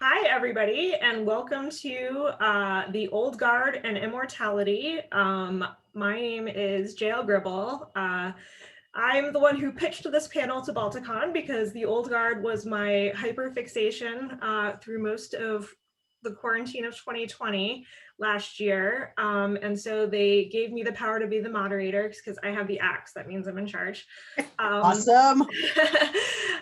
Hi, everybody, and welcome to the Old Guard and Immortality. My name is JL Gribble. I'm the one who pitched this panel to Balticon because the Old Guard was my hyperfixation through most of the quarantine of 2020 last year. And so they gave me the power to be the moderator because I have the axe. That means I'm in charge. Awesome.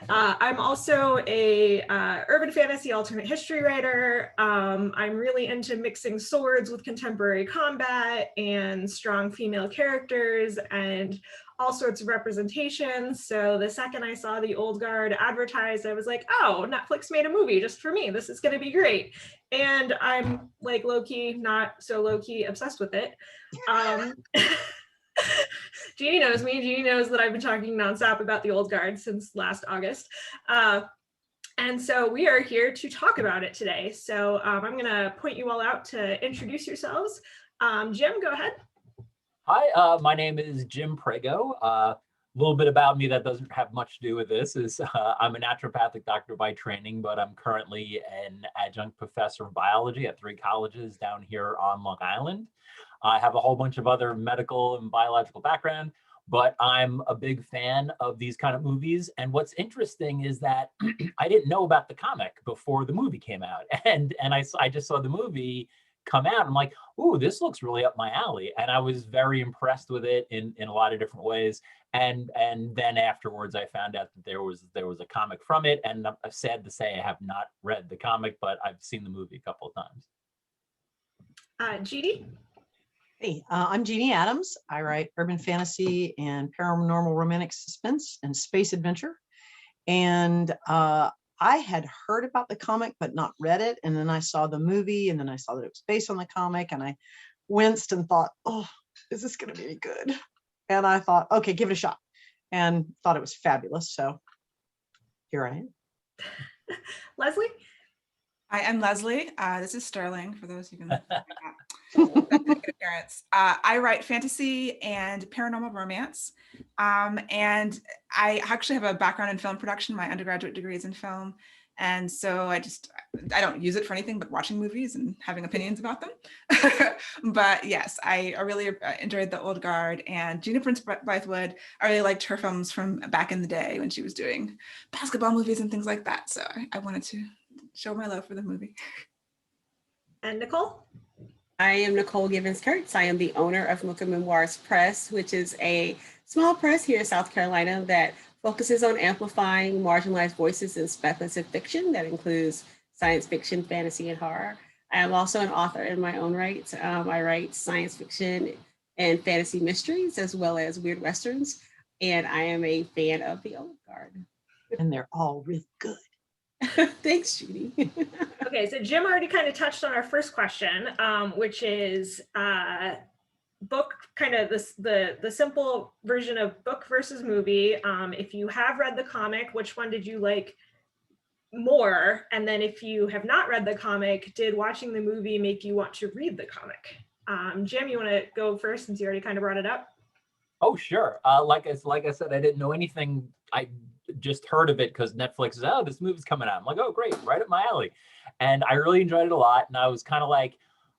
I'm also a urban fantasy alternate history writer. I'm really into mixing swords with contemporary combat and strong female characters and all sorts of representations. So the second I saw the Old Guard advertised, I was like, oh, Netflix made a movie just for me. This is going to be great. And I'm like low-key, not so low-key obsessed with it. Jeanne knows me. Jeanne knows that I've been talking nonstop about the Old Guard since last August. And so we are here to talk about it today. So I'm going to point you all out to introduce yourselves. Jim, go ahead. Hi, my name is Jim Prego. A little bit about me that doesn't have much to do with this is I'm a naturopathic doctor by training, but I'm currently an adjunct professor of biology at 3 colleges down here on Long Island. I have a whole bunch of other medical and biological background, but I'm a big fan of these kind of movies. And what's interesting is that I didn't know about the comic before the movie came out. And I just saw the movie come out. I'm like, ooh, this looks really up my alley. And I was very impressed with it in a lot of different ways. And then afterwards, I found out that there was a comic from it. And I'm sad to say I have not read the comic, but I've seen the movie a couple of times. Jeanne? Hey, I'm Jeanne Adams. I write urban fantasy and paranormal romantic suspense and space adventure. And I had heard about the comic, but not read it. And then I saw the movie, and then I saw that it was based on the comic, and I winced and thought, oh, is this going to be any good? And I thought, okay, give it a shot, and thought it was fabulous. So here I am. Leslie? Hi, I'm Leslie. This is Sterling, for those who can appearance. I write fantasy and paranormal romance. And I actually have a background in film production. My undergraduate degree is in film. And so I don't use it for anything but watching movies and having opinions about them. But yes, I really enjoyed the Old Guard, and Gina Prince Bythewood. I really liked her films from back in the day when she was doing basketball movies and things like that. So I wanted to show my love for the movie. And Nicole? I am Nicole Gibbons-Kurtz. I am the owner of Mooka Memoirs Press, which is a small press here in South Carolina that focuses on amplifying marginalized voices in speculative fiction. That includes science fiction, fantasy, and horror. I am also an author in my own right. I write science fiction and fantasy mysteries, as well as weird westerns. And I am a fan of the Old Guard. And they're all really good. Thanks, Judy. Okay, so Jim already kind of touched on our first question, which is book, kind of the simple version of book versus movie. If you have read the comic, which one did you like more? And then if you have not read the comic, did watching the movie make you want to read the comic? Jim, you want to go first since you already kind of brought it up? Oh, sure. Like I said, I didn't know anything. I just heard of it because Netflix is, oh, this movie's coming out. I'm like, oh, great, right up my alley. And I really enjoyed it a lot. And I was kind of like,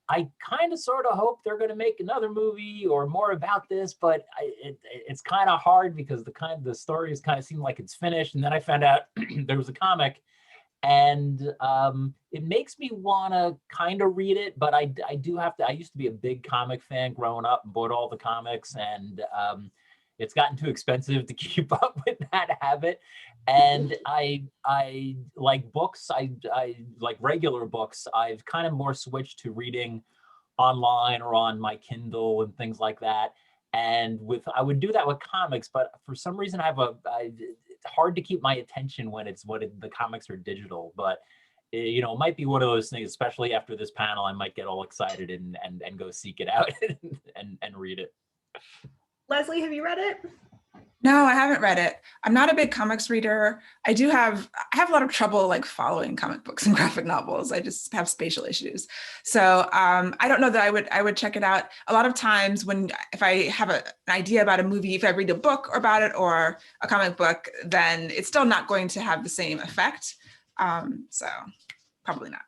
I kind of sort of hope they're going to make another movie or more about this, but it's kind of hard because the stories kind of seem like it's finished. And then I found out there was a comic, and it makes me want to kind of read it, but I do have to. I used to be a big comic fan growing up and bought all the comics, and it's gotten too expensive to keep up with that habit. And I like books. I like regular books. I've kind of more switched to reading online or on my Kindle and things like that. And I would do that with comics, but for some reason it's hard to keep my attention when the comics are digital. But it might be one of those things, especially after this panel, I might get all excited and go seek it out and read it. Leslie, have you read it? No, I haven't read it. I'm not a big comics reader. I have a lot of trouble like following comic books and graphic novels. I just have spatial issues. So I don't know that I would check it out. A lot of times if I have an idea about a movie, if I read a book about it or a comic book, then it's still not going to have the same effect. So probably not.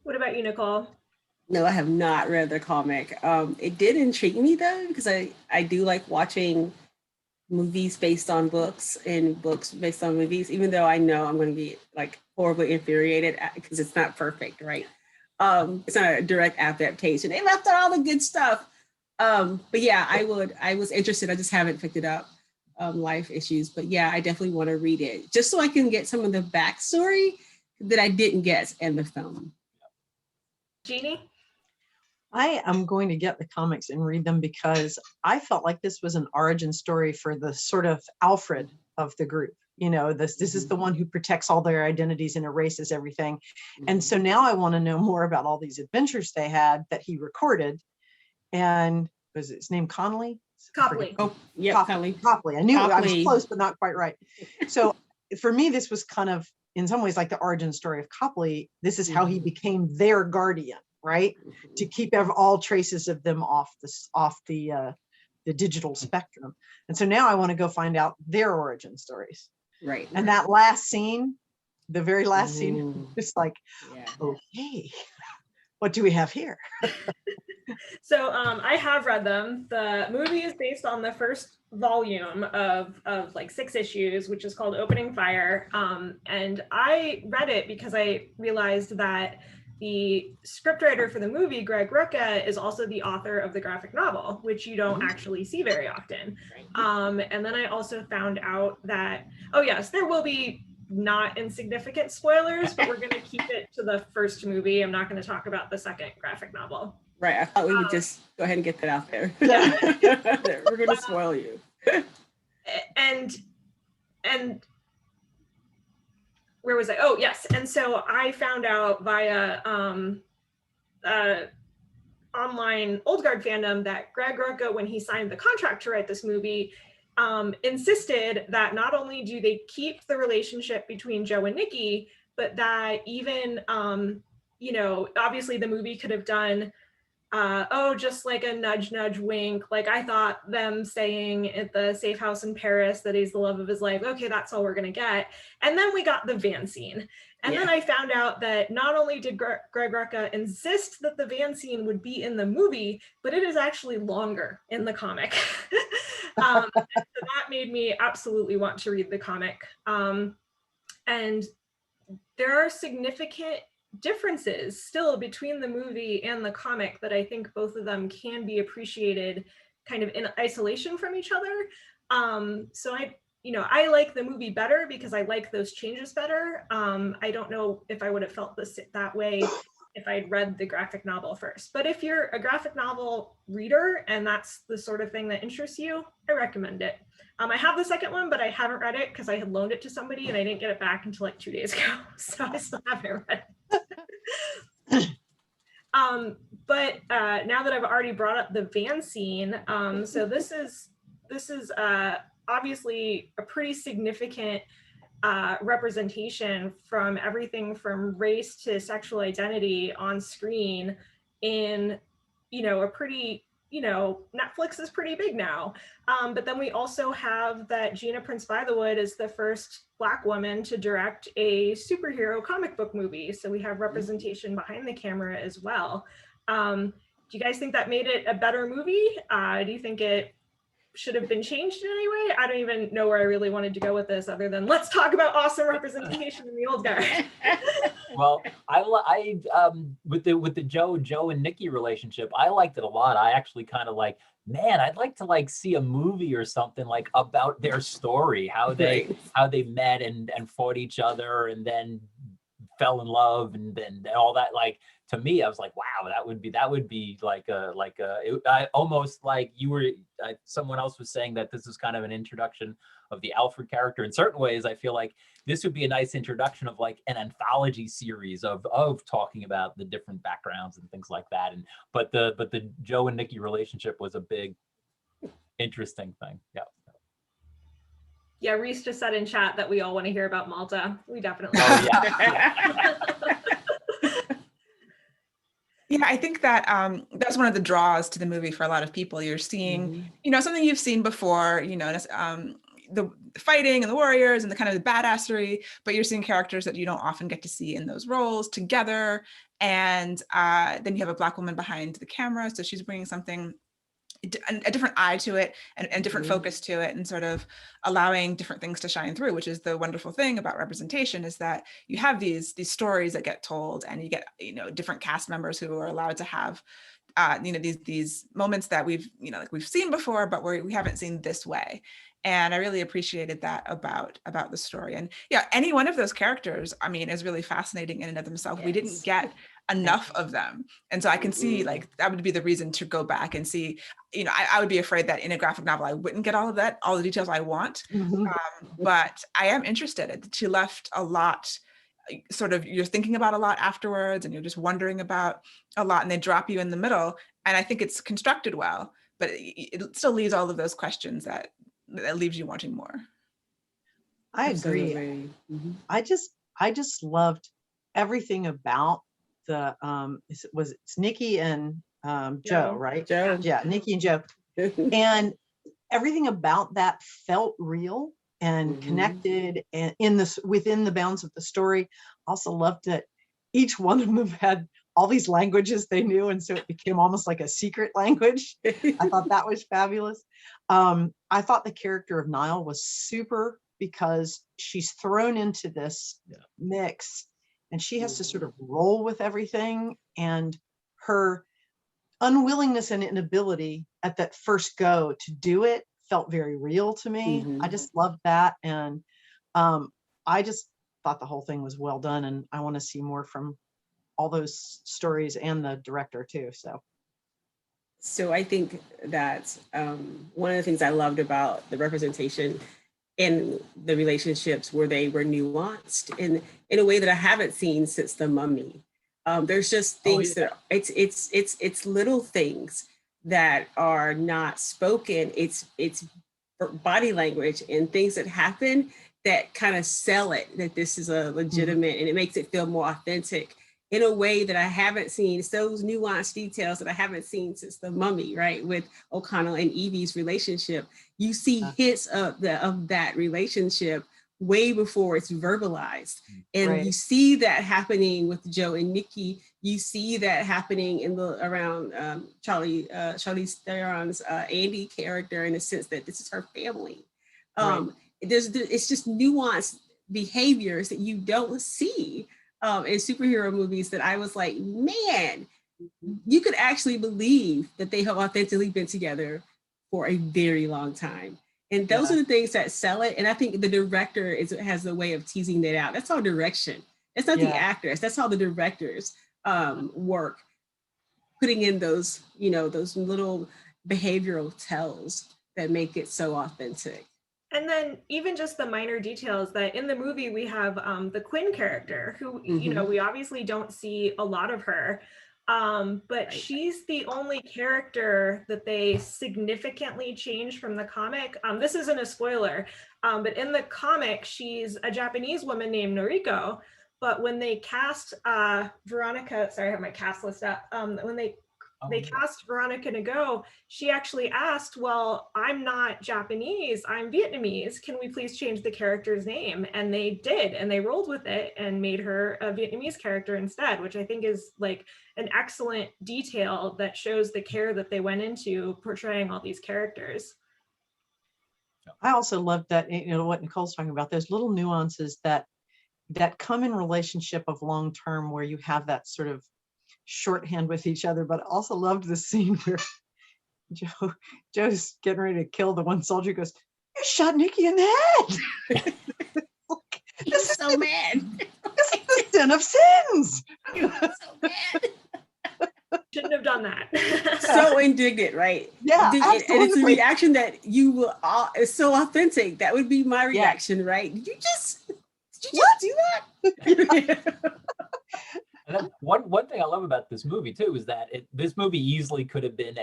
What about you, Nicole? No, I have not read the comic. It did intrigue me though, because I do like watching movies based on books and books based on movies, even though I know I'm going to be like horribly infuriated because it's not perfect, right? It's not a direct adaptation. They left out all the good stuff. But yeah, I was interested. I just haven't picked it up. Life issues, but yeah, I definitely want to read it just so I can get some of the backstory that I didn't get in the film. Jeannie? I am going to get the comics and read them because I felt like this was an origin story for the sort of Alfred of the group. You know, this is the one who protects all their identities and erases everything. And so now I want to know more about all these adventures they had that he recorded. And was his name Connolly? Copley. Oh, yeah, Copley. Copley. I knew I was Copley. close, but not quite right. So for me, this was kind of, in some ways, like the origin story of Copley. This is how he became their guardian, right? To keep all traces of them off the digital spectrum. And so now I want to go find out their origin stories. Right. And that last scene, the very last scene, it's like, Yeah. okay, what do we have here? So I have read them. The movie is based on the first volume of like 6 issues, which is called Opening Fire. And I read it because I realized that the scriptwriter for the movie, Greg Rucka, is also the author of the graphic novel, which you don't actually see very often. And then I also found out that, oh yes, there will be not insignificant spoilers, but we're going to keep it to the first movie. I'm not going to talk about the second graphic novel. Right. I thought we would just go ahead and get that out there. Yeah. We're going to spoil you. And where was I? Oh, yes. And so I found out via online Old Guard fandom that Greg Rucka, when he signed the contract to write this movie, insisted that not only do they keep the relationship between Joe and Nikki, but that even, you know, obviously the movie could have done, just like a nudge, nudge, wink. Like I thought them saying at the safe house in Paris that he's the love of his life. Okay, that's all we're gonna get. And then we got the van scene. And then I found out that not only did Greg Rucka insist that the van scene would be in the movie, but it is actually longer in the comic. So that made me absolutely want to read the comic. And there are significant differences still between the movie and the comic that I think both of them can be appreciated kind of in isolation from each other. So I like the movie better because I like those changes better. I don't know if I would have felt that way if I'd read the graphic novel first. But if you're a graphic novel reader and that's the sort of thing that interests you, I recommend it. I have the second one, but I haven't read it because I had loaned it to somebody and I didn't get it back until like 2 days ago. So I still haven't read it. But now that I've already brought up the van scene, so this is obviously a pretty significant representation from everything from race to sexual identity on screen in, a pretty, Netflix is pretty big now. But then we also have that Gina Prince Bythewood is the first Black woman to direct a superhero comic book movie. So we have representation behind the camera as well. Do you guys think that made it a better movie? Do you think it should have been changed in any way? I don't even know where I really wanted to go with this other than let's talk about awesome representation in the Old Guard. Well, I with the Joe and Nikki relationship, I liked it a lot. I actually kind of like, man, I'd like to like see a movie or something like about their story, how they met and fought each other and then fell in love and all that. Like, to me, I was like, wow, that would be I almost like you were, someone else was saying that this is kind of an introduction of the Alfred character. In certain ways, I feel like this would be a nice introduction of like an anthology series of talking about the different backgrounds and things like that. But the Joe and Nikki relationship was a big, interesting thing. Yeah. Yeah, Reese just said in chat that we all want to hear about Malta. We definitely. Oh, yeah. Yeah, I think that that's one of the draws to the movie for a lot of people. You're seeing, something you've seen before, the fighting and the warriors and the kind of the badassery, but you're seeing characters that you don't often get to see in those roles together. And then you have a Black woman behind the camera, so she's bringing something, a different eye to it and different focus to it, and sort of allowing different things to shine through, which is the wonderful thing about representation, is that you have these stories that get told, and you get, you know, different cast members who are allowed to have you know, these moments that we've, you know, like we've seen before, but we haven't seen this way. And I really appreciated that about the story. And yeah, any one of those characters, I mean, is really fascinating in and of themselves. We didn't get enough of them. And so I can see, like, that would be the reason to go back and see, you know, I would be afraid that in a graphic novel, I wouldn't get all of that, all the details I want. But I am interested. She left a lot, sort of, you're thinking about a lot afterwards, and you're just wondering about a lot, and they drop you in the middle. And I think it's constructed well, but it still leaves all of those questions that leaves you wanting more. I agree. I just loved everything about the it's Nikki and Joe, right? Joe. Yeah, Nikki and Joe. And everything about that felt real and connected, and within the bounds of the story. Also loved that each one of them had all these languages they knew, and so it became almost like a secret language. I thought that was fabulous. I thought the character of Niall was super, because she's thrown into this mix, and she has to sort of roll with everything, and her unwillingness and inability at that first go to do it felt very real to me. I just loved that. And I just thought the whole thing was well done, and I want to see more from all those stories and the director too. So I think that one of the things I loved about the representation in the relationships where they were nuanced in a way that I haven't seen since The Mummy. There's just things that it's little things that are not spoken. It's body language and things that happen that kind of sell it, that this is a legitimate, and it makes it feel more authentic in a way that I haven't seen. It's those nuanced details that I haven't seen since The Mummy, right? With O'Connell and Evie's relationship. You see hints of that relationship way before it's verbalized. And you see that happening with Joe and Nikki. You see that happening around Charlize Theron's Andy character, in the sense that this is her family. It's just nuanced behaviors that you don't see in superhero movies, that I was like, man, you could actually believe that they have authentically been together for a very long time. And those are the things that sell it. And I think the director has the way of teasing that out. That's all direction. It's not the actors. That's how the directors work, putting in those, you know, those little behavioral tells that make it so authentic. And then even just the minor details that in the movie we have the Quinn character, who, you know, we obviously don't see a lot of her, but she's the only character that they significantly changed from the comic. This isn't a spoiler, but in the comic, she's a Japanese woman named Noriko. But when they cast Veronica, sorry, I have my cast list up. When they cast Veronica Nago, she actually asked, well, I'm not Japanese, I'm Vietnamese. Can we please change the character's name? And they did, and they rolled with it and made her a Vietnamese character instead, which I think is like an excellent detail that shows the care that they went into portraying all these characters. I also loved that, you know, what Nicole's talking about, those little nuances that come in relationship of long term, where you have that sort of shorthand with each other. But also loved the scene where Joe's getting ready to kill the one soldier, goes, "You shot Nikki in the head." He's so mad. This is the sin of sins. So mad. Shouldn't have done that. So indignant, right? Yeah, and it's a reaction that you will. It's so authentic. That would be my reaction, right? Did you just do that? And then one thing I love about this movie too is that this movie easily could have been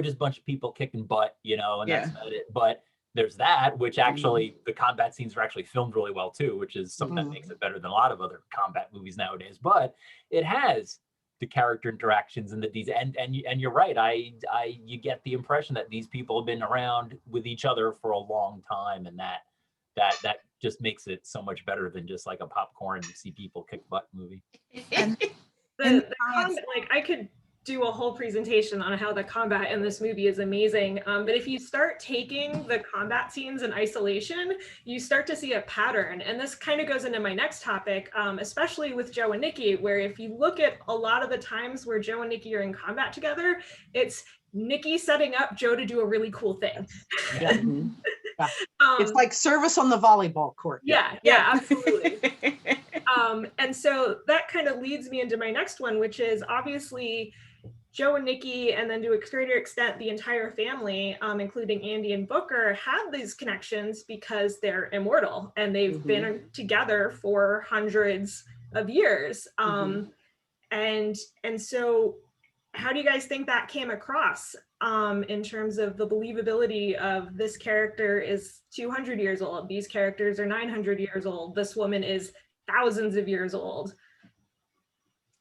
just a bunch of people kicking butt, you know, and that's not it. But there's that, which actually the combat scenes are actually filmed really well too, which is something that makes it better than a lot of other combat movies nowadays. But it has the character interactions and and you're right. You get the impression that these people have been around with each other for a long time, and that just makes it so much better than just like a popcorn see people kick butt movie. And The combat, like I could do a whole presentation on how the combat in this movie is amazing. But if you start taking the combat scenes in isolation, you start to see a pattern. And this kind of goes into my next topic, especially with Joe and Nikki, where if you look at a lot of the times where Joe and Nikki are in combat together, it's Nikki setting up Joe to do a really cool thing. Yeah. Yeah. It's like service on the volleyball court. Yeah, absolutely. And so that kind of leads me into my next one, which is obviously Joe and Nikki, and then to a greater extent, the entire family, including Andy and Booker, have these connections because they're immortal and they've been together for hundreds of years. And so how do you guys think that came across in terms of the believability of this character is 200 years old, these characters are 900 years old, this woman is thousands of years old?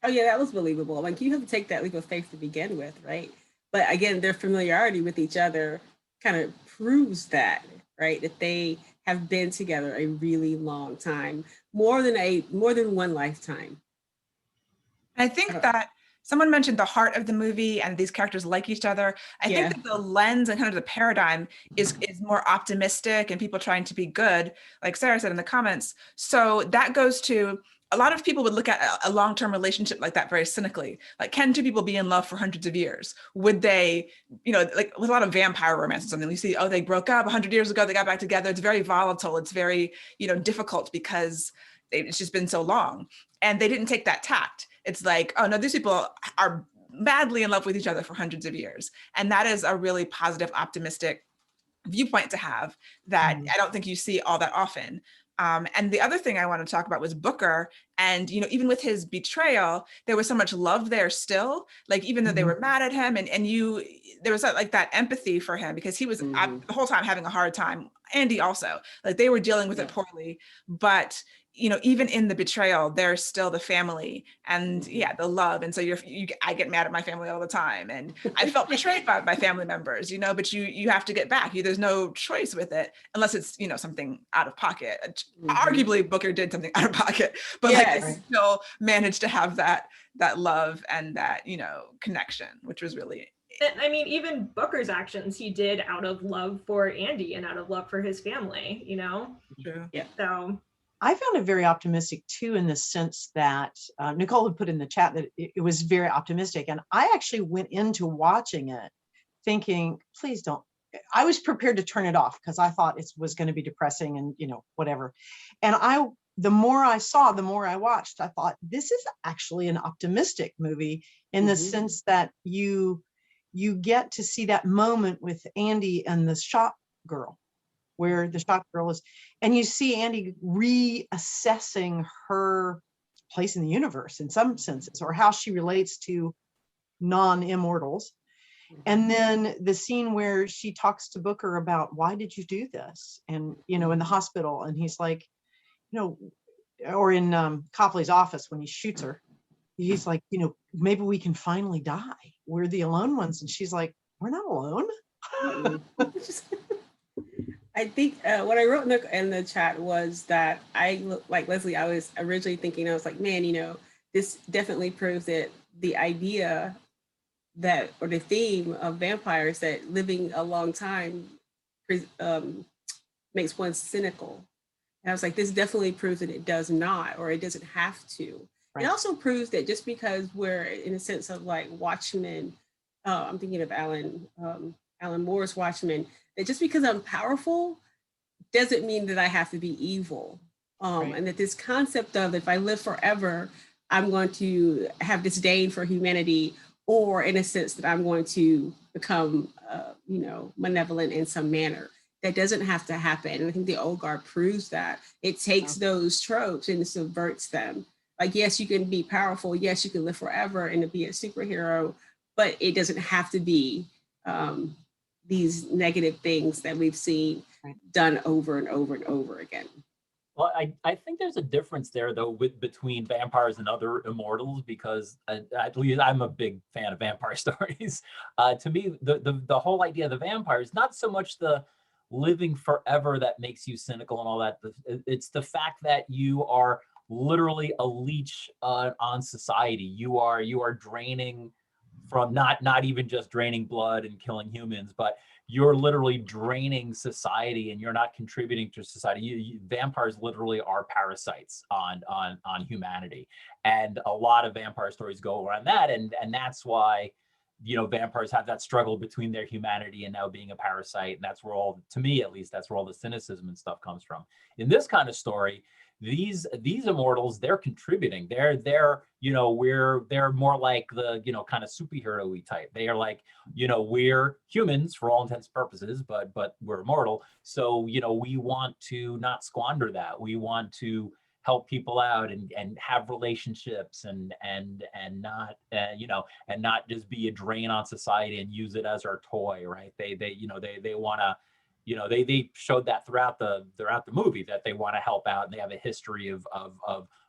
Oh yeah, that was believable. Like you have to take that leap of faith to begin with, right? But again, their familiarity with each other kind of proves that, right? That they have been together a really long time, more than one lifetime. I think that someone mentioned the heart of the movie and these characters like each other. I think that the lens and kind of the paradigm is more optimistic and people trying to be good, like Sarah said in the comments. So that goes to, a lot of people would look at a long-term relationship like that very cynically. Like, can two people be in love for hundreds of years? Would they, like with a lot of vampire romance or something, you see, oh, they broke up 100 years ago, they got back together. It's very volatile. It's very, difficult because it's just been so long. And they didn't take that tact. It's like, oh no, these people are madly in love with each other for hundreds of years. And that is a really positive, optimistic viewpoint to have that I don't think you see all that often. And the other thing I want to talk about was Booker. And, even with his betrayal, there was so much love there still, like, even though they were mad at him and there was that empathy for him because he was the whole time having a hard time. Andy also, like they were dealing with it poorly, but even in the betrayal, there's still the family and the love. And so I get mad at my family all the time. And I felt betrayed by my family members, but you have to get back. There's no choice with it unless it's, something out of pocket. Arguably Booker did something out of pocket, but they still managed to have that love and that, connection, which was really. I mean, even Booker's actions, he did out of love for Andy and out of love for his family, True. Yeah. So I found it very optimistic too, in the sense that Nicole had put in the chat that it was very optimistic. And I actually went into watching it thinking, please don't. I was prepared to turn it off because I thought it was going to be depressing and, whatever. And the more I saw, the more I watched, I thought this is actually an optimistic movie in the sense that you get to see that moment with Andy and the shop girl, where the shop girl is, and you see Andy reassessing her place in the universe in some senses, or how she relates to non-immortals. And then the scene where she talks to Booker about, why did you do this? And, in the hospital, and he's like, or in Copley's office when he shoots her, he's like, maybe we can finally die. We're the alone ones. And she's like, we're not alone. I think what I wrote in the chat was that like Leslie, I was originally thinking, I was like, man, this definitely proves that the idea that, or the theme of vampires, that living a long time makes one cynical. And I was like, this definitely proves that it does not, or it doesn't have to. Right. It also proves that just because we're in a sense of like Watchmen, I'm thinking of Alan Moore's Watchmen, that just because I'm powerful doesn't mean that I have to be evil. Right. And that this concept of, if I live forever, I'm going to have disdain for humanity, or in a sense that I'm going to become, malevolent in some manner. That doesn't have to happen. And I think the Old Guard proves that. It takes those tropes and subverts them. Like, yes, you can be powerful. Yes, you can live forever and be a superhero, but it doesn't have to be these negative things that we've seen done over and over and over again. Well, I think there's a difference there though between vampires and other immortals, because at least I'm a big fan of vampire stories. To me, the whole idea of the vampire is not so much the living forever that makes you cynical and all that. It's the fact that you are literally a leech on society. You are draining from not even just draining blood and killing humans, but you're literally draining society and you're not contributing to society. Vampires literally are parasites on humanity. And a lot of vampire stories go around that. And that's why, vampires have that struggle between their humanity and now being a parasite. And that's where to me at least, that's where all the cynicism and stuff comes from. In this kind of story, these immortals, they're contributing. They're more like the kind of superhero-y type. They are like, we're humans for all intents and purposes, but we're immortal. So we want to not squander that. We want to help people out and have relationships and not and not just be a drain on society and use it as our toy, right? They want to. They showed that throughout the movie, that they want to help out and they have a history of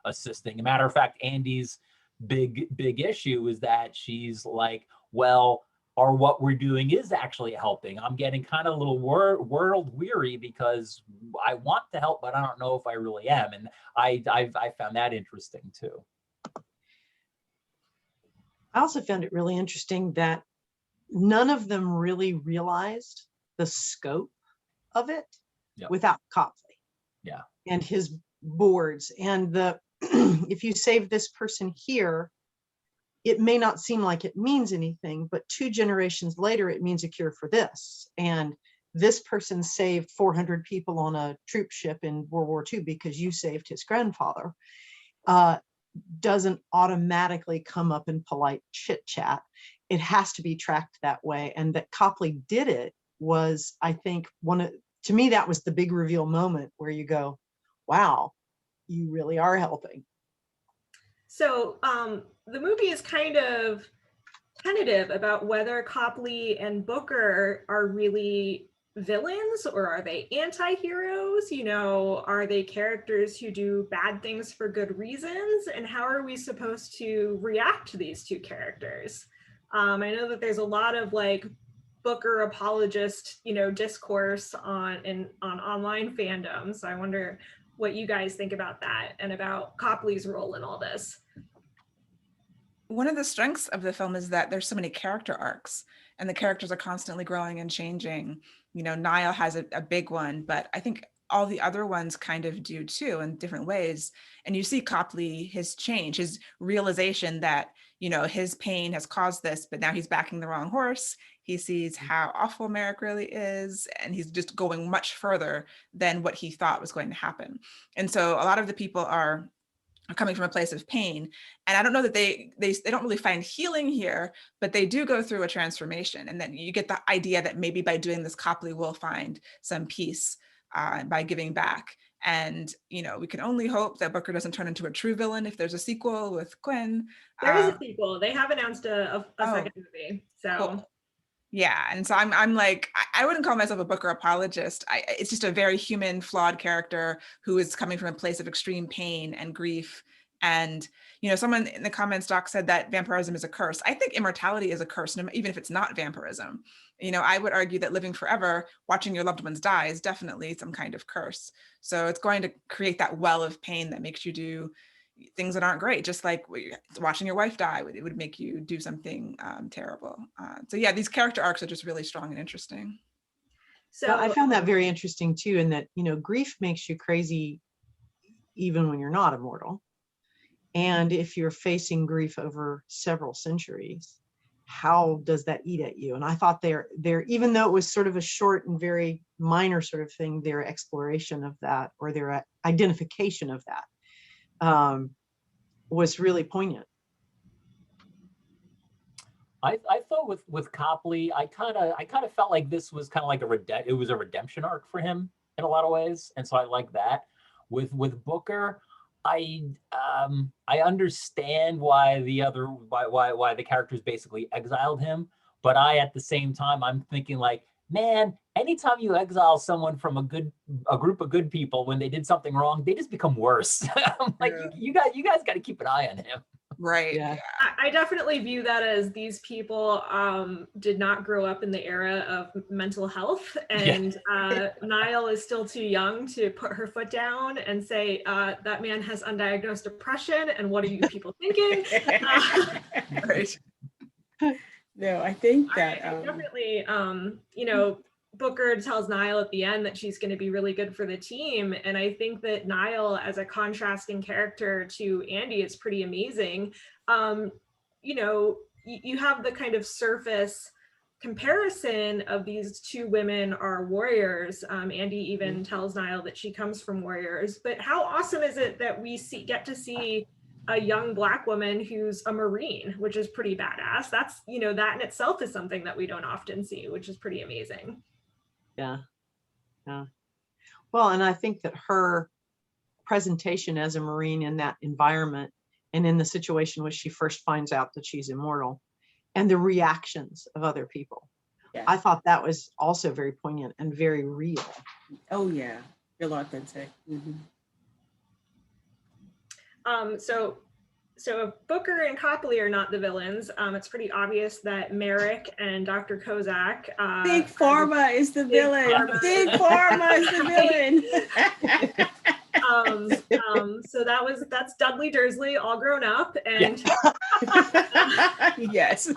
assisting. As a matter of fact, Andy's big issue is that she's like, well, or what we're doing is actually helping. I'm getting kind of a little world weary because I want to help, but I don't know if I really am. And I found that interesting too. I also found it really interesting that none of them really realized the scope of it. Yep. Without Copley. Yeah. And his boards and if you save this person here, it may not seem like it means anything, but 2 generations later, it means a cure for this. And this person saved 400 people on a troop ship in World War II because you saved his grandfather. Doesn't automatically come up in polite chit chat. It has to be tracked that way. And that Copley did it was, I think, to me, that was the big reveal moment where you go, wow, you really are helping. So the movie is kind of tentative about whether Copley and Booker are really villains or are they anti-heroes? Are they characters who do bad things for good reasons? And how are we supposed to react to these 2 characters? I know that there's a lot of Booker apologist, discourse on online fandom. So I wonder what you guys think about that and about Copley's role in all this. One of the strengths of the film is that there's so many character arcs and the characters are constantly growing and changing. Niall has a big one, but I think all the other ones kind of do too in different ways. And you see Copley, his change, his realization that, his pain has caused this, but now he's backing the wrong horse. He sees how awful Merrick really is, and he's just going much further than what he thought was going to happen. And so a lot of the people are coming from a place of pain. And I don't know that they don't really find healing here, but they do go through a transformation. And then you get the idea that maybe by doing this, Copley will find some peace by giving back. And, we can only hope that Booker doesn't turn into a true villain if there's a sequel with Quinn. There is a sequel. They have announced a second movie. So. Cool. Yeah, and so I'm like, I wouldn't call myself a Booker apologist. It's just a very human, flawed character who is coming from a place of extreme pain and grief. And, someone in the comments, Doc, said that vampirism is a curse. I think immortality is a curse, even if it's not vampirism. I would argue that living forever, watching your loved ones die is definitely some kind of curse. So it's going to create that well of pain that makes you do things that aren't great, just like watching your wife die, it would make you do something terrible. So yeah, these character arcs are just really strong and interesting. So I found that very interesting too, in that, grief makes you crazy even when you're not immortal. And if you're facing grief over several centuries, how does that eat at you? And I thought there, even though it was sort of a short and very minor sort of thing, their exploration of that, or their identification of that, was really poignant. I thought with Copley, I kind of felt like this was kind of like it was a redemption arc for him in a lot of ways, and so I like that. With Booker, I understand why the characters basically exiled him, but at the same time I'm thinking like, man, anytime you exile someone from a group of good people when they did something wrong, they just become worse. I'm like, you guys got to keep an eye on him. Right. Yeah. I definitely view that as these people did not grow up in the era of mental health, and Niall is still too young to put her foot down and say that man has undiagnosed depression, and what are you people thinking? Right. No, I think that I definitely, you know, Booker tells Niall at the end that she's going to be really good for the team. And I think that Niall, as a contrasting character to Andy, is pretty amazing. You know, you have the kind of surface comparison of these two women are warriors. Andy even tells Niall that she comes from warriors. But how awesome is it that we get to see a young Black woman who's a Marine, which is pretty badass. That's, you know, that in itself is something that we don't often see, which is pretty amazing. Yeah. Well, and I think that her presentation as a Marine in that environment and in the situation when she first finds out that she's immortal and the reactions of other people, I thought that was also very poignant and very real. Oh yeah, real authentic. So if Booker and Copley are not the villains, it's pretty obvious that Merrick and Dr. Kozak. Big Pharma is the villain. Big Pharma is the villain. So that's Dudley Dursley all grown up, and yes,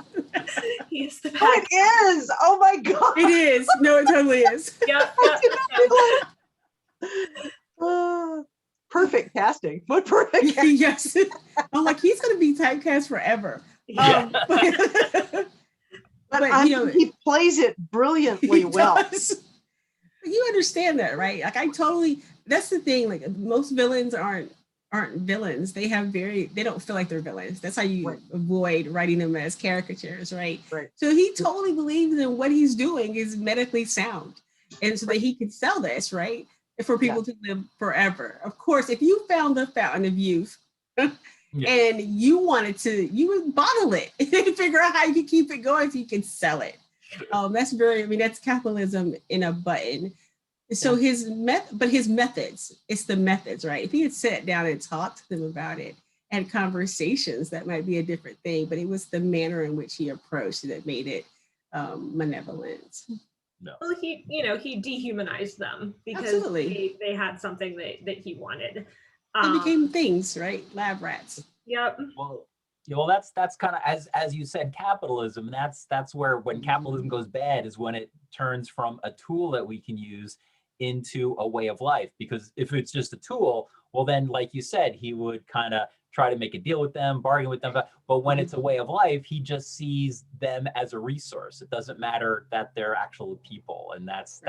he's the Oh, it is. Oh my God. it is. No, it totally is. Yep. Perfect casting. What perfect casting. Yes. I'm like, he's going to be typecast forever. Yeah. But But you know, he plays it brilliantly he well. does. You understand that, right? Like that's the thing, like most villains aren't villains. They don't feel like they're villains. That's how you avoid writing them as caricatures, right? So he totally believes in what he's doing is medically sound. And so that he could sell this, right? For people to live forever. Of course, if you found the fountain of youth and you wanted to, you would bottle it and figure out how you could keep it going so you can sell it. That's capitalism in a button. So his methods, it's the methods, right? If he had sat down and talked to them about it, had conversations, that might be a different thing, but it was the manner in which he approached it that made it malevolent. No. Well, he dehumanized them because they had something that he wanted. They became things, right? Lab rats. Yep. Well, that's kind of as you said, capitalism. That's where when capitalism goes bad is when it turns from a tool that we can use into a way of life. Because if it's just a tool, well, then, like you said, he would kind of try to make a deal with them, bargain with them. But when it's a way of life, he just sees them as a resource. It doesn't matter that they're actual people, and that's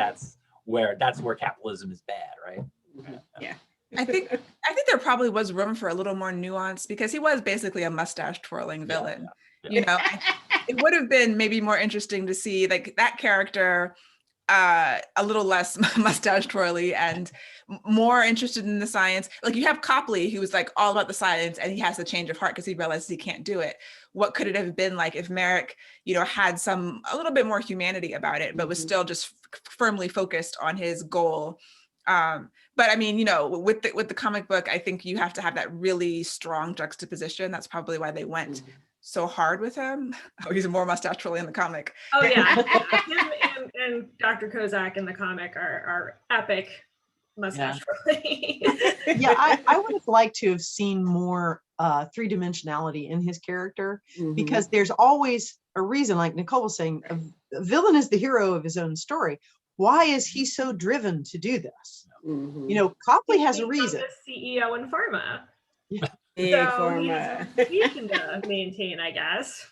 where capitalism is bad, right? Yeah. I think there probably was room for a little more nuance because he was basically a mustache twirling villain. You know, it would have been maybe more interesting to see like that character a little less mustache twirly and more interested in the science. Like you have Copley, who's like all about the science, and he has a change of heart because he realizes he can't do it. What could it have been like if Merrick, had a little bit more humanity about it, but was still just firmly focused on his goal? But I mean, with the comic book, I think you have to have that really strong juxtaposition. That's probably why they went so hard with him. Oh, he's more mustache twirly in the comic. Oh yeah, him and Dr. Kozak in the comic are epic mustache twirly. I would have liked to have seen more three-dimensionality in his character because there's always a reason, like Nicole was saying, a villain is the hero of his own story. Why is he so driven to do this? Copley has a reason. The CEO in Pharma. Big Pharma. He's to maintain, I guess.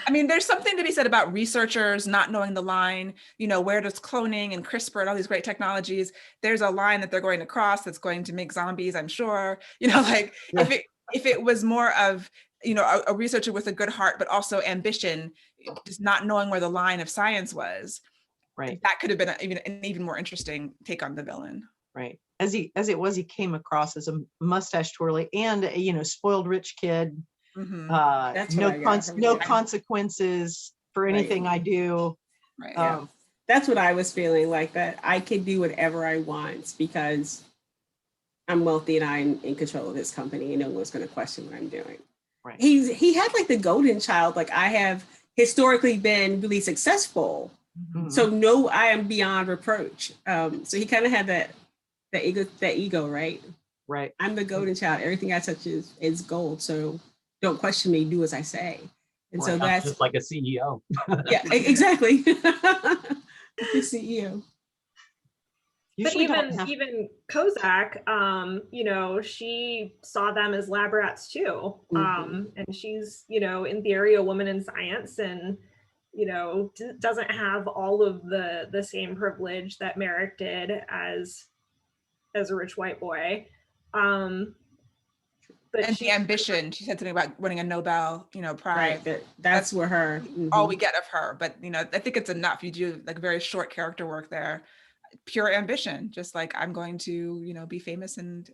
I mean, there's something to be said about researchers not knowing the line, where does cloning and CRISPR and all these great technologies, there's a line that they're going to cross that's going to make zombies, I'm sure. If it was more of, a researcher with a good heart, but also ambition, just not knowing where the line of science was, right, that could have been an even more interesting take on the villain. Right. As he came across as a mustache twirly and a spoiled rich kid. No consequences for anything I do. Right. That's what I was feeling, like that I can do whatever I want because I'm wealthy and I'm in control of this company and no one's going to question what I'm doing. Right. He had like the golden child, like I have historically been really successful. Mhm. So no, I am beyond reproach. So he kind of had that ego, right? Right. I'm the golden child. Everything I touch is gold. So don't question me, do as I say. And so Sounds that's just like a CEO. yeah, exactly. The CEO. But Usually don't have- even Kozak, you know, she saw them as lab rats too. Mhm. And she's, you know, in theory, a woman in science and, you know, doesn't have all of the same privilege that Merrick did as a rich white boy. But And the ambition, she said something about winning a Nobel, you know, prize. Right. That's where her All we get of her. But, you know, I think it's enough. You do like very short character work there. Pure ambition, just like I'm going to, you know, be famous and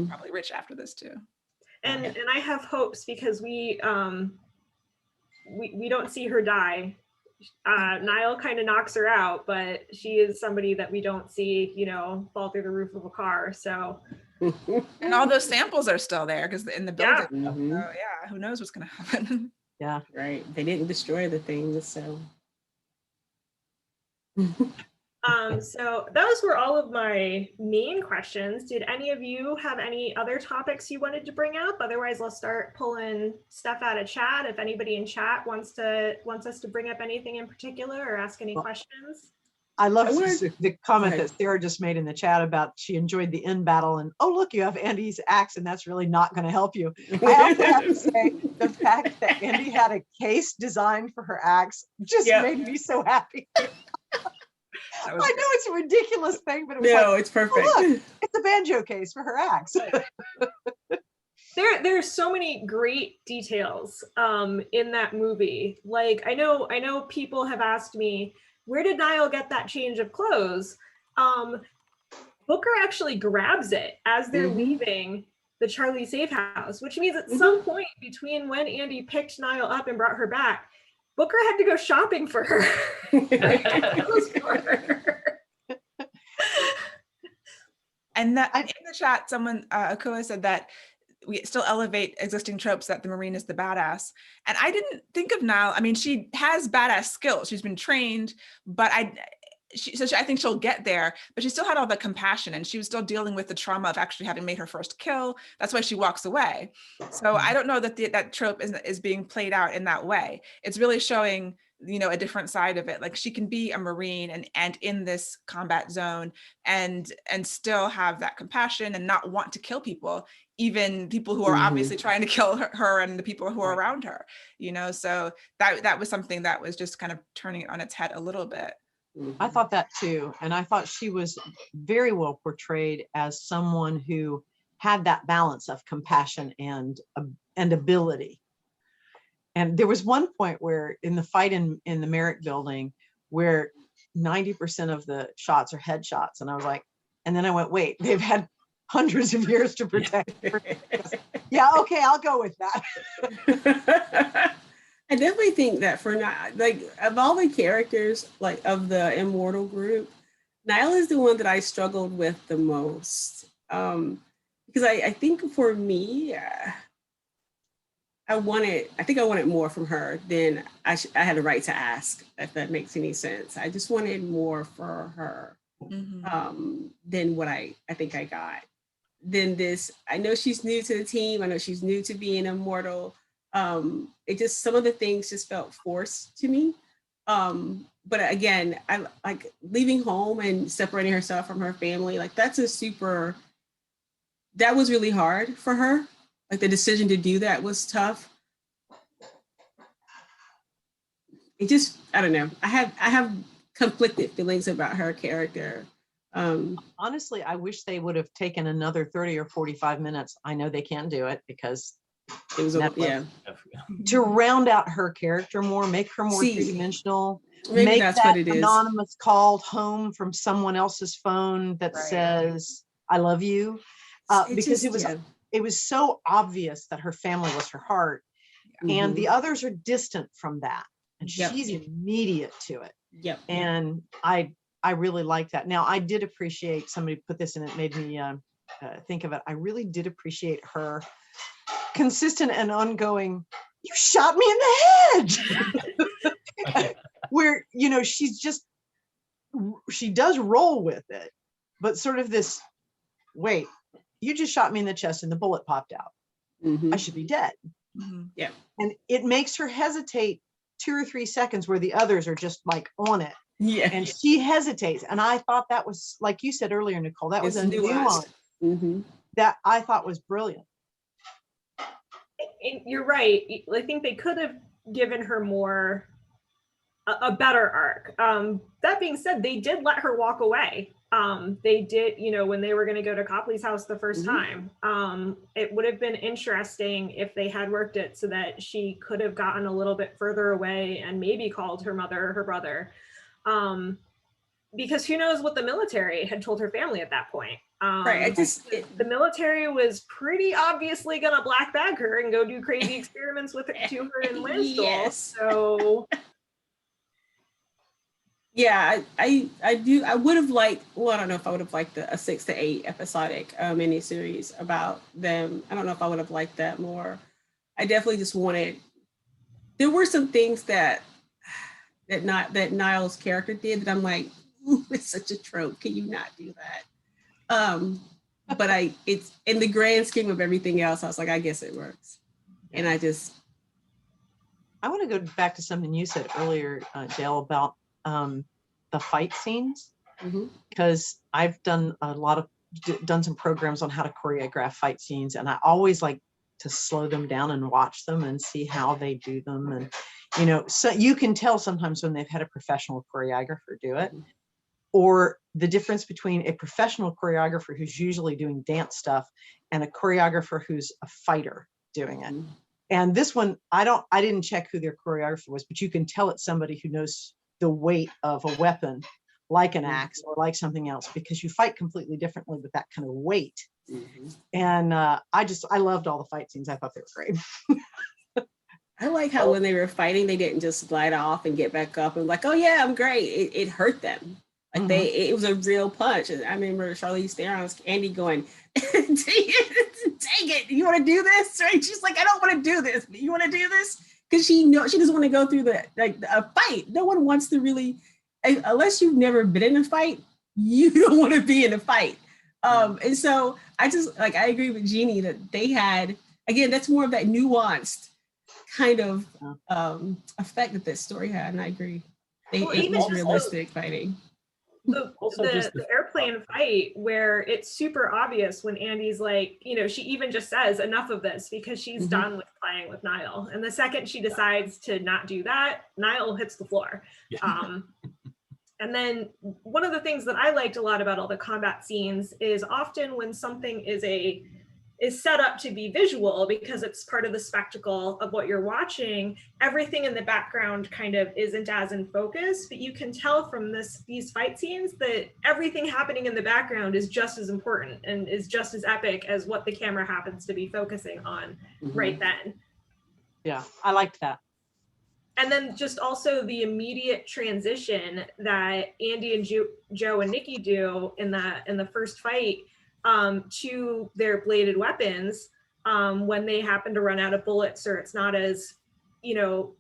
probably rich after this too. and I have hopes because we don't see her die. Niall kind of knocks her out, but she is somebody that we don't see, you know, fall through the roof of a car. So And all those samples are still there because in the building. Yeah. So yeah, who knows what's gonna happen. Yeah. Right. They didn't destroy the things, so. So those were all of my main questions. Did any of you have any other topics you wanted to bring up? Otherwise, let's start pulling stuff out of chat. If anybody in chat wants us to bring up anything in particular or ask any questions. I love I wanted- the comment Go ahead. that Sarah just made in the chat about she enjoyed the end battle and, oh, look, you have Andy's axe and that's really not going to help you. I also have to say the fact that Andy had a case designed for her axe just Yep. made me so happy. I know That was it's a ridiculous thing, but it was No, like, it's perfect. oh, look, it's a banjo case for her axe. There's so many great details in that movie. Like I know people have asked me, where did Niall get that change of clothes? Booker actually grabs it as they're leaving the Charlie safe house, which means at some point between when Andy picked Niall up and brought her back, Booker had to go shopping for her. And that in the chat, someone Akua said that we still elevate existing tropes that the Marine is the badass. And I didn't think of Niall. I mean, she has badass skills. She's been trained, but I think she'll get there, but she still had all the compassion and she was still dealing with the trauma of actually having made her first kill. That's why she walks away. So I don't know that that trope is being played out in that way. It's really showing, you know, a different side of it. Like she can be a Marine and in this combat zone and still have that compassion and not want to kill people, even people who are obviously trying to kill her and the people who are around her, you know? So that was something that was just kind of turning it on its head a little bit. I thought that too. And I thought she was very well portrayed as someone who had that balance of compassion and ability. And there was one point where in the fight in the Merrick building where 90% of the shots are headshots. And I was like, and then I went, wait, they've had hundreds of years to protect. Yeah, okay, I'll go with that. I definitely think that for like of all the characters, like of the Immortal group, Niall is the one that I struggled with the most. Because I think for me, I think I wanted more from her than I had a right to ask, if that makes any sense. I just wanted more for her than what I think I got. Then this, I know she's new to the team. I know she's new to being Immortal. It just, some of the things just felt forced to me. But again, I like leaving home and separating herself from her family. Like that was really hard for her. Like the decision to do that was tough. It just, I don't know. I have conflicted feelings about her character. Honestly, I wish they would have taken another 30 or 45 minutes. I know they can't do it because it was to round out her character more, make her more three-dimensional. Maybe make that's that what it is. Anonymous call home from someone else's phone that says, I love you. Because it was so obvious that her family was her heart. And the others are distant from that. And she's immediate to it. Yep. And I really like that. Now, I did appreciate, somebody put this in, it made me think of it. I really did appreciate her consistent and ongoing, you shot me in the head. Where, you know, she's just, she does roll with it, but sort of this, wait, you just shot me in the chest and the bullet popped out. Mhm. I should be dead. Yeah. And it makes her hesitate 2 or 3 seconds where the others are just like on it. Yeah. And she hesitates. And I thought that was, like you said earlier, Nicole, that was It's a nuanced. nuance that I thought was brilliant. And you're right. I think they could have given her more, a better arc. That being said, they did let her walk away. They did, you know, when they were going to go to Copley's house the first time. It would have been interesting if they had worked it so that she could have gotten a little bit further away and maybe called her mother or her brother. Because who knows what the military had told her family at that point. Right. The military was pretty obviously gonna black bag her and go do crazy experiments with her to her in Landstuhl. Yes. So yeah, I would have liked, well, I don't know if I would have liked a 6 to 8 episodic miniseries about them. I don't know if I would have liked that more. I definitely just wanted, there were some things that Niall's character did that I'm like, ooh, it's such a trope. Can you not do that? But it's in the grand scheme of everything else, I was like, I guess it works. And I want to go back to something you said earlier, Dale, about the fight scenes, because I've done some programs on how to choreograph fight scenes, and I always like to slow them down and watch them and see how they do them. And, you know, so you can tell sometimes when they've had a professional choreographer do it, or the difference between a professional choreographer who's usually doing dance stuff and a choreographer who's a fighter doing it. And this one, I didn't check who their choreographer was, but you can tell it's somebody who knows the weight of a weapon, like an axe or like something else, because you fight completely differently with that kind of weight. And I loved all the fight scenes. I thought they were great. I like how when they were fighting, they didn't just glide off and get back up and like, oh yeah, I'm great. It hurt them. Like it was a real punch. And I remember Charlize Theron's Andy going, take it. You want to do this? Right? She's like, I don't want to do this. But you want to do this? Because she doesn't want to go through a fight. No one wants to really, unless you've never been in a fight, you don't want to be in a fight. And so I agree with Jeannie that they had, again, that's more of that nuanced kind of effect that this story had. And I agree. It was realistic fighting. The airplane fight where it's super obvious when Andy's like, you know, she even just says enough of this because she's done with playing with Niall. And the second she decides to not do that, Niall hits the floor. And then one of the things that I liked a lot about all the combat scenes is often when something is set up to be visual because it's part of the spectacle of what you're watching, everything in the background kind of isn't as in focus, but you can tell from these fight scenes that everything happening in the background is just as important and is just as epic as what the camera happens to be focusing on right then. Yeah, I liked that. And then just also the immediate transition that Andy and Joe and Nikki do in the first fight to their bladed weapons when they happen to run out of bullets or it's not as, you know,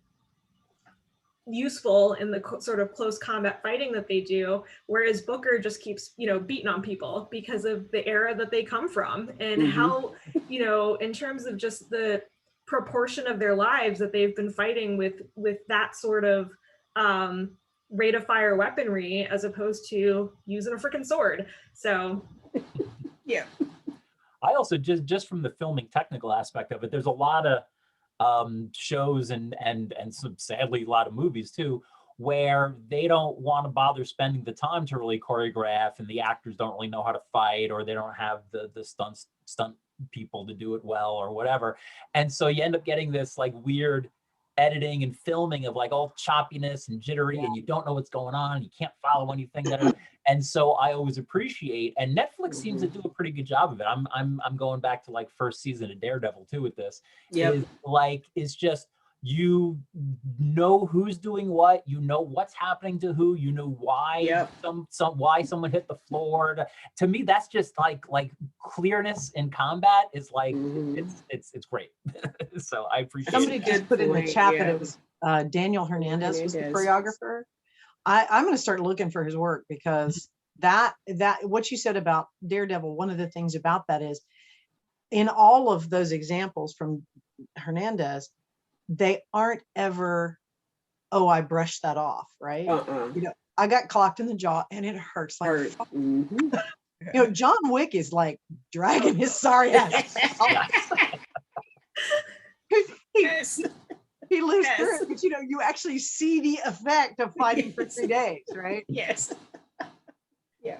useful in the sort of close combat fighting that they do, whereas Booker just keeps, you know, beating on people because of the era that they come from and how, you know, in terms of just the proportion of their lives that they've been fighting with that sort of rate of fire weaponry as opposed to using a freaking sword. So yeah. I also just from the filming technical aspect of it, there's a lot of shows and some, sadly, a lot of movies too, where they don't want to bother spending the time to really choreograph, and the actors don't really know how to fight, or they don't have the stunt people to do it well or whatever. And so you end up getting this like weird editing and filming of like all choppiness and jittery, and you don't know what's going on. You can't follow anything and so I always appreciate, and Netflix seems to do a pretty good job of it. I'm going back to like first season of Daredevil too with this. It's just you know who's doing what, you know what's happening to who, you know why Yep. why someone hit the floor. To me, that's just like clearness in combat is like Mhm. it's great. So I appreciate Somebody it. just put in the point, chat yeah. that it was Daniel Hernandez was the Hernandez. choreographer. I'm going to start looking for his work, because that what you said about Daredevil, one of the things about that is in all of those examples from Hernandez, they aren't ever, oh, I brushed that off, right? You know, I got clocked in the jaw and it hurts like Hurt. fuck. Mhm. You know, John Wick is like dragging his sorry ass. Yes. He lives through Yes. it, but you know, you actually see the effect of fighting for 3 days, right? Yes. Yeah.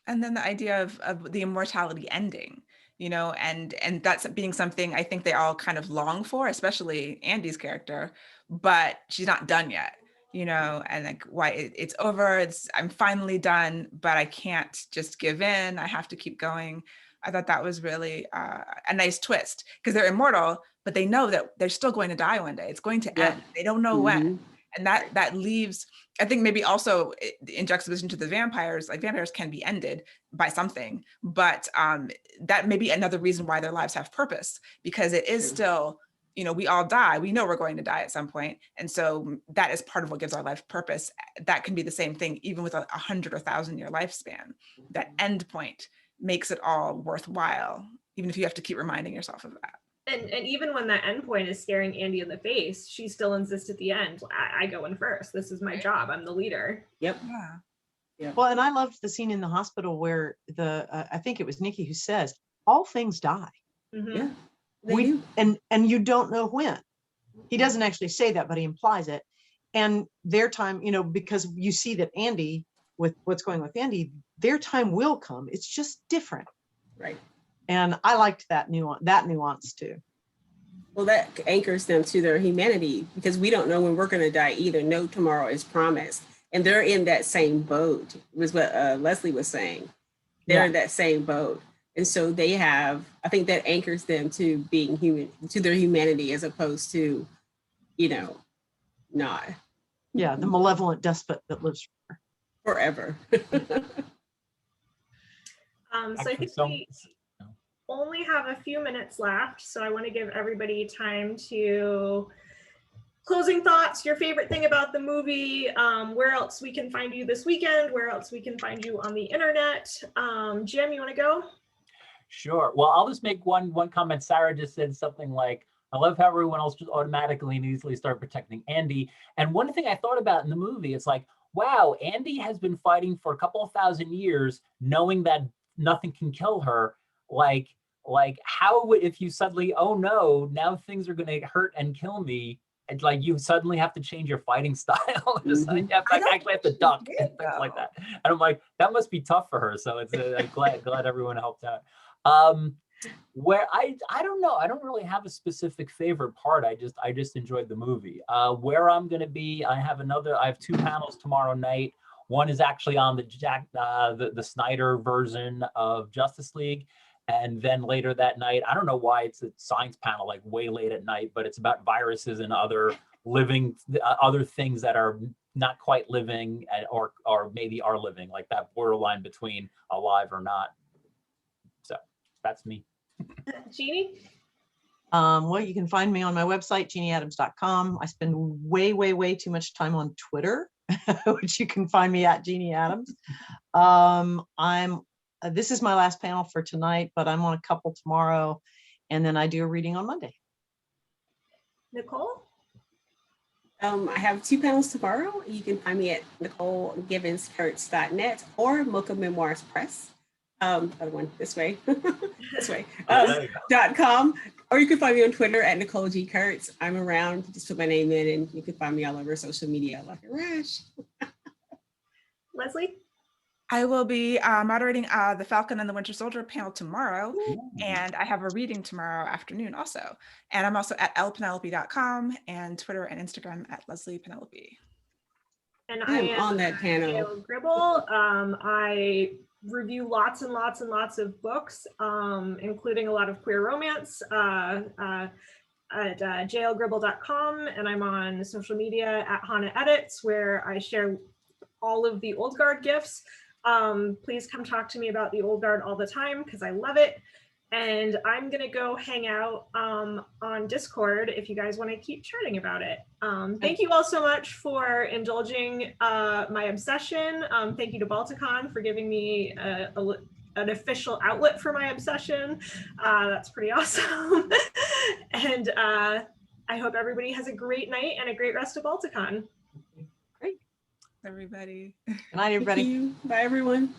And then the idea of the immortality ending, you know, and that's being something I think they all kind of long for, especially Andy's character, but she's not done yet, you know, and like why it's over, I'm finally done, but I can't just give in. I have to keep going. I thought that was really a nice twist, because they're immortal, but they know that they're still going to die one day. It's going to Yep. end. They don't know when. Mhm. And that leaves, I think maybe also in juxtaposition to the vampires, like vampires can be ended by something, but that may be another reason why their lives have purpose, because it is True. still, you know, we all die. We know we're going to die at some point. And so that is part of what gives our life purpose. That can be the same thing, even with 100 or 1,000-year lifespan. That end point makes it all worthwhile, even if you have to keep reminding yourself of that. And even when that endpoint is staring Andy in the face, she still insists at the end, I go in first. This is my job. I'm the leader. Yep. Yeah. Yeah. Well, and I loved the scene in the hospital where I think it was Nikki who says, all things die. Mhm. Yeah. They do. And you don't know when. He doesn't actually say that, but he implies it. And their time, you know, because you see that Andy, with what's going with Andy, their time will come. It's just different. Right. And I liked that nuance too. Well, that anchors them to their humanity, because we don't know when we're going to die either. No tomorrow is promised. And they're in that same boat, was what Leslie was saying. They're in that same boat. And so they have, I think that anchors them to being human, to their humanity, as opposed to, you know, not. Yeah, the malevolent despot that lives forever. So I think we only have a few minutes left, so I want to give everybody time to closing thoughts, your favorite thing about the movie, where else we can find you this weekend, where else we can find you on the internet. Jim, you want to go? Sure. Well, I'll just make one comment. Sarah just said something like, I love how everyone else just automatically and easily start protecting Andy. And one thing I thought about in the movie, it's like, wow, Andy has been fighting for a couple of 1,000 years, knowing that nothing can kill her. Like how would, if you suddenly, oh no, now things are going to hurt and kill me, and like you suddenly have to change your fighting style. Just like, you have to, actually have to duck and things like that. And I'm like, that must be tough for her. So it's I'm glad everyone helped out. Where I don't know, I don't really have a specific favorite part. I just enjoyed the movie. Where I'm going to be, I have 2 panels tomorrow night. One is actually on the Snyder version of Justice League. And then later that night, I don't know why it's a science panel, like way late at night, but it's about viruses and other things that are not quite living or maybe are living, like that borderline between alive or not. So that's me. Jeannie? Well, you can find me on my website, jeannieadams.com. I spend way too much time on Twitter, which you can find me at Jeannie Adams. This is my last panel for tonight, but I'm on a couple tomorrow, and then I do a reading on Monday. Nicole? I have 2 panels tomorrow. You can find me at NicoleGivensKurtz.net or Mocha Memoirs Press. Other one this way, this way, .com. Or you can find me on Twitter at Nicole G. Kurtz. I'm around. Just put my name in, and you can find me all over social media like a rash. Leslie? I will be moderating the Falcon and the Winter Soldier panel tomorrow, and I have a reading tomorrow afternoon also. And I'm also at lpenelope.com and Twitter and Instagram at Leslie Penelope. And I am on that panel. Gribble. I review lots and lots of books, including a lot of queer romance. at jlgribble.com, and I'm on social media at Hana Edits, where I share all of the Old Guard gifts. Please come talk to me about the Old Guard all the time because I love it. And I'm gonna go hang out on Discord if you guys want to keep chatting about it. Thank you all so much for indulging my obsession. Thank you to Balticon for giving me an official outlet for my obsession. That's pretty awesome. And I hope everybody has a great night and a great rest of Balticon. Great. Everybody. Good night, everybody. Thank you. Bye, everyone.